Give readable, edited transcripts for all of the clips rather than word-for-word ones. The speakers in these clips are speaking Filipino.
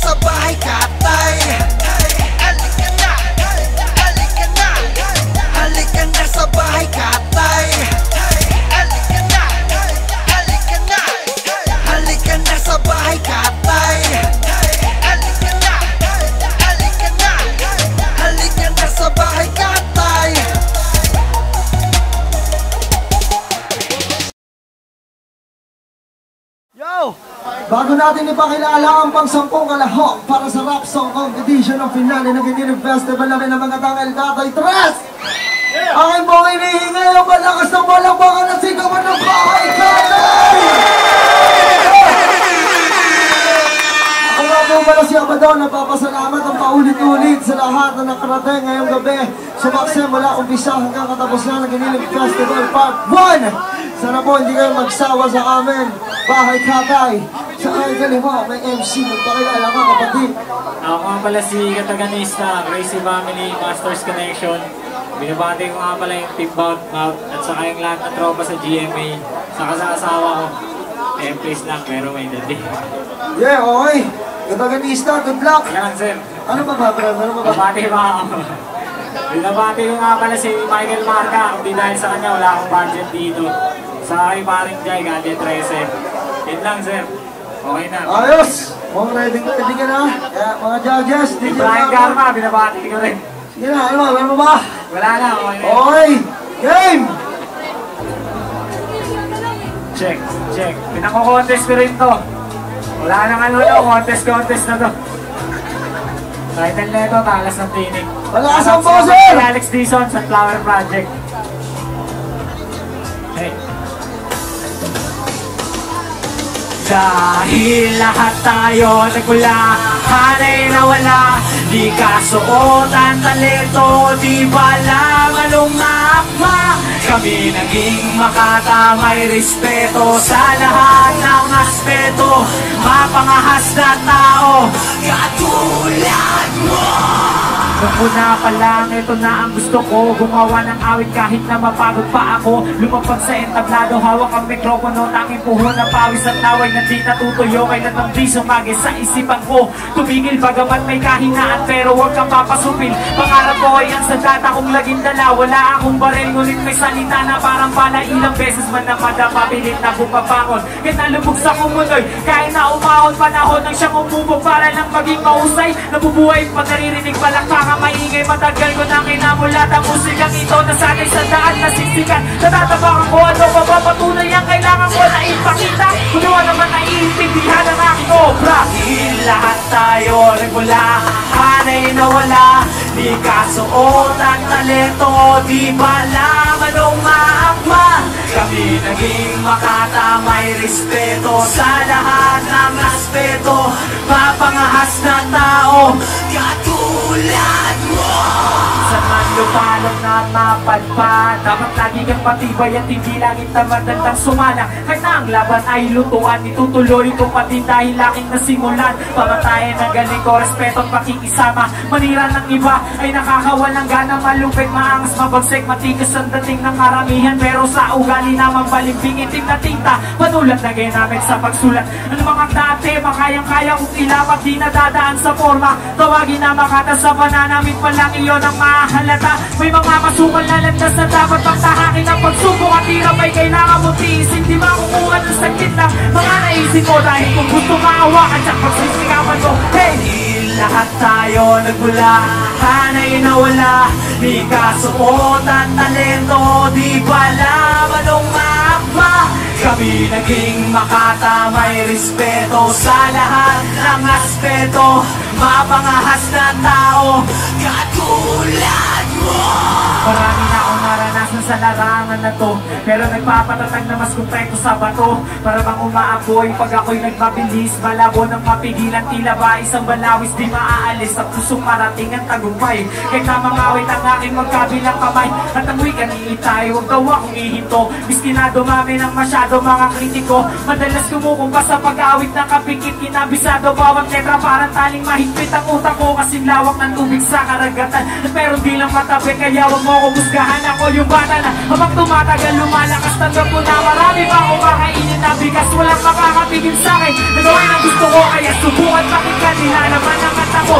sa bahay katay. Halika na, halika na, halika na sa bahay katay. Halika na, halika na, halika na sa bahay katay. Halika na, halika na, halika na sa bahay katay. Yo! Bago natin ipakilala ang pang-sampung kalahok para sa Rap Song Competition ng finale ng Ginilig Festival namin ng mga tanggal Tatay Tres! Akin pong hinihingi ang malakas ng malakbangan at sigawan ng bahay katay! Ako nga po pala si Abaddon, nagpapasalamat ang paulit-ulit sa lahat na nakarating ngayong gabi. Sumakse mula umpisa hanggang katapusan ng Ginilig Festival Part 1! Sana po hindi kayo magsawa sa amin. Bahay katay. Sa kayo kaliwa, may MC. Magpakilala ka, kapatid. Ako nga pala si Kataganista, Crazy Family, Masters Connection. Binabati ko nga pala yung Team Bout at saka yung lahat ng tropa sa GMA. Saka sa asawa ko. Please lang, pero may dati. Yeah, okay. Kataganista, good luck. Yan, sir. Ano ba ba, bro? Ano ba ba? Binabati ba ako? Binabati ko nga pala si Michael Marca. Hindi dahil sa kanya, wala akong budget dito. Sa aking paring Jai, Gandhi 13. Yun lang, sir. Okay na. Ayos! Mukhang ready ka na. Kaya mga judges, Si Brian Garma, binabati ko rin. Sige na, ano mo ba? Wala na, okay na. Okay! Game! Check, check. Pinako-contest ko rin to. Wala nang ano, contest na to. Title na ito, Talas ng Tinig. Malakas ang boses! Alex Dizon sa Flower Project. Hey. Dahil lahat tayo nagmula, hanay na wala. Di kasuot ang talento, di ba lang anong maakma. Kami naging makata, may respeto sa lahat ng aspeto. Mapangahas na tao, katulad mo. Kung una pa lang, ito na ang gusto ko. Gumawa ng awit kahit na mapagod pa ako. Lumapag sa entablado, hawak ang mikropono. Tanging puho na pawis at naway na di natutuyo. Kailan ang di sumagi sa isipan ko. Tumigil bagamat may kahinaan, pero huwag kang papasupil. Pangarap ko ay ang sandata kong laging dala. Wala akong baril, ngunit may salita na parang bala. Ilang beses man na madama, pilit na bumabangon. Kahit nalubog sa kumunoy, kahit na umahon, panahon ng siyang umubog para lang maging mahusay. Nabubuhay pa, naririnig palakpak maingay, matagal ko nang inamulat ang musikang ito na sanay sa daan na sisikat. Natatabakan ko ano pa ba patunay ang kailangan ko na ipakita. Kung naman naiintindihan ang aking obra. Lahat tayo nagmula, hanay na wala. Di kasuot ang talento, di ba alam anong maakma. Kami naging makata, may respeto sa lahat ng aspeto. Mapangahas na tao, katulad mo. Sa man lupalong na mapadpad, dapat lagi kang patibay at hindi laging tamad-tandang sumala. Kahit na ang laban ay lutuan, itutuloy ko pati dahil aking nasimulan. Pamatayan ng galing ko, respeto at pakikisama. Manira ng iba ay nakakawalang gana, malupit, maangas, mabagsik, matigas ang dating ng karamihan. Pero sa ugali naman balimbing, itim na tinta, panulat na gaya namin sa pagsulat. Ano mga dati, makayang-kaya kong ilapat, di nadadaan sa forma. Tawagin na makata sa pananamit pa lang iyon ang mahalata. May mga masukal na landas na dapat pagtahakin ang pagsubok at hirap ay kailangan mo tiisin. Di ba kumuha ng sakit na mga naisip mo dahil kung gusto maawakan siya pagsisikapan mo. Hey! Lahat tayo nagmula, hanay na wala. Di kasuot ang talento, di ba alam anong maakma. Kami naging makata, may respeto sa lahat ng aspeto. Mapangahas na tao, katulad mo. Marami na akong naranasan sa larangan na to, pero nagpapatatag na mas kumpleto sa bato. Para bang umaapoy pag ako'y nagmabilis, malabo ng mapigilan, tila ba isang balawis di maaalis. Sa pusong marating ang tagumpay, kahit na mangawit ang aking magkabilang kamay. At ang wika niitay, huwag daw akong ihinto. Miski na dumami ng masyado mga kritiko, madalas kumukumpa sa pag-awit ng kapikit. Kinabisado bawat letra parang taling mahigpit ang utak ko, kasing lawak ng tubig sa karagatan. Pero di lang matabi, kaya huwag mo ko busgahan. Ako yung bata na. Habang tumatagal lumalakas, tanggap ko na marami pa akong kakainin na bigas. Walang makakapigil sa'kin, nagawin ang gusto ko. Kaya subukan pakinggan, nilalaman ang kata ko.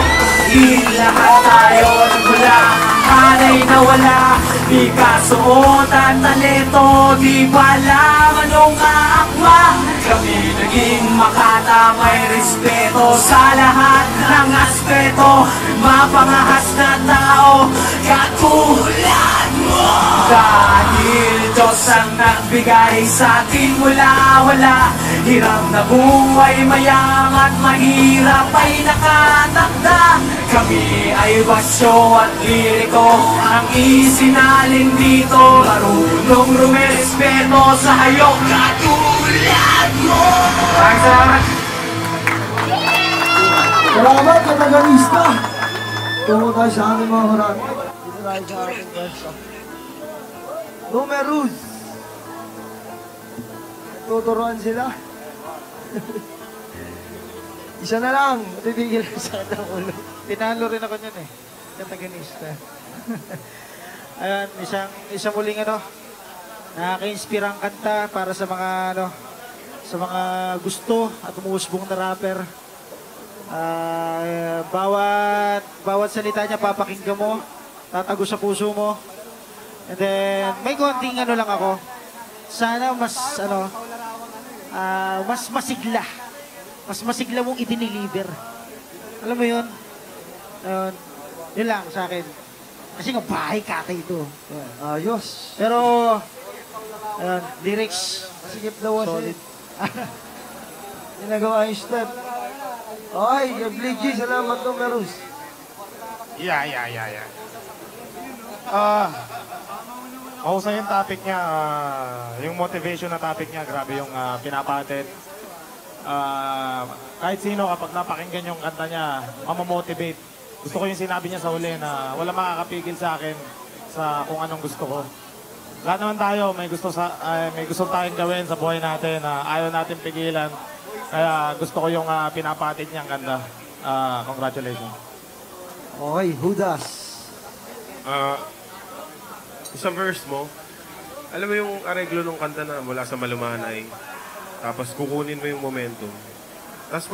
Lahat tayo nagmula, hanay na wala. Di kasuot at talento, di ba alam anong aakma. Kami naging makata, may respeto sa lahat ng aspeto. Mapangahas na tao, katulad mo. Dahil Diyos ang nagbigay sa atin mula wala. Hirap na buhay, mayaman, mahirap ay nakatakda. Kami ay basyo at liriko, ang isinalin dito. Marunong rumerespeto sa hayop katulad mo. Maraming salamat. Salamat, kataganista. Tungo tayo sa ating mga huran. Dito tayo sa ating verso. Numerous. Tuturuan sila. Isa na lang. Tibigil sa ng ulo. Tinalo rin ako niyan eh. Kataganista. Ayan, isang muling nakaka-inspirang kanta para sa mga sa mga gusto at umuusbong na rapper. Bawat salita niya papakinggan mo, tatago sa puso mo. And then may konting lang ako. Sana mas mas masigla. Mas masigla mong i-deliver. Alam mo 'yun? Yun lang sa akin. Kasi nga bahay kata ito. Ayos. Pero lyrics Sikip daw solid. Ginagawa yung step. Okay, Bligi, salamat Numerous. Yeah. Mahusay yung topic niya, yung motivation na topic niya, grabe yung pinapatid. Kahit sino kapag napakinggan yung kanta niya, mamamotivate. Gusto ko yung sinabi niya sa huli na wala makakapigil sa akin sa kung anong gusto ko. Lahat naman tayo may gusto tayong gawin sa buhay natin na ayaw natin pigilan. Kaya gusto ko yung pinapatid niyang kanta. Congratulations. Okay, Hudas. Sa verse mo, alam mo yung areglo ng kanta na mula sa malumanay, tapos kukunin mo yung momentum. Tapos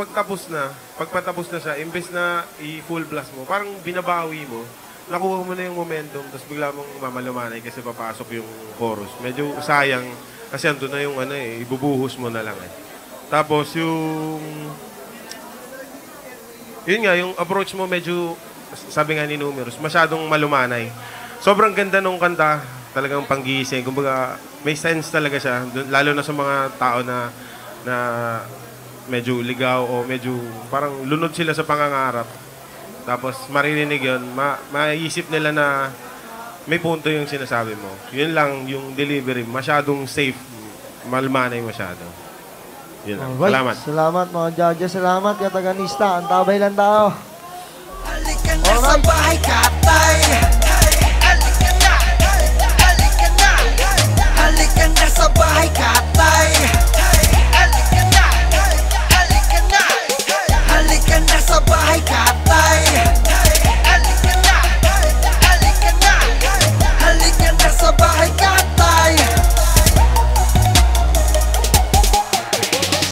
pagpatapos na siya, imbes na i-full blast mo, parang binabawi mo, nakuha mo na yung momentum, tapos bigla mong mamalumanay kasi papasok yung chorus. Medyo sayang, kasi ando na yung ibubuhos mo na lang eh. Tapos yung approach mo medyo, sabi nga ni Numerous, masyadong malumanay. Sobrang ganda nung kanta, talagang panggising. Kumbaga, may sense talaga siya, lalo na sa mga tao na medyo ligaw o medyo parang lunod sila sa pangangarap. Tapos maririnig yun, maisip nila na may punto yung sinasabi mo. Yun lang yung delivery, masyadong safe, malumanay masyado. Yun lang. Alright. Salamat. Salamat mga judges. Salamat kataganista. Ang tabay lang tao.